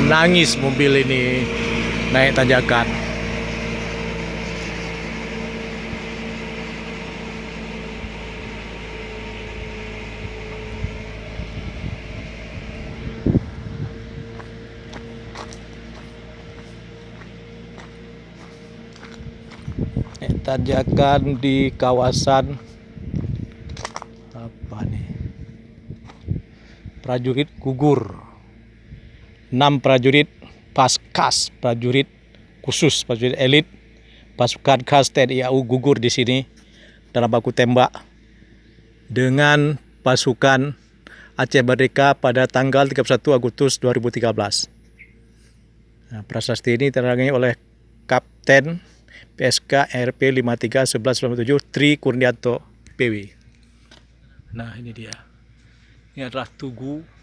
menangis mobil ini naik tanjakan. Tanjakan di kawasan apa nih? Prajurit gugur. 6 prajurit Paskas, prajurit khusus, prajurit elit, pasukan khas TNI AU gugur di sini dalam baku tembak dengan pasukan Aceh Merdeka pada tanggal 31 Agustus 2013. Nah, prasasti ini diterangi oleh Kapten PSK RP 531197 Tri Kurnianto PW. Nah, ini dia. Ini adalah Tugu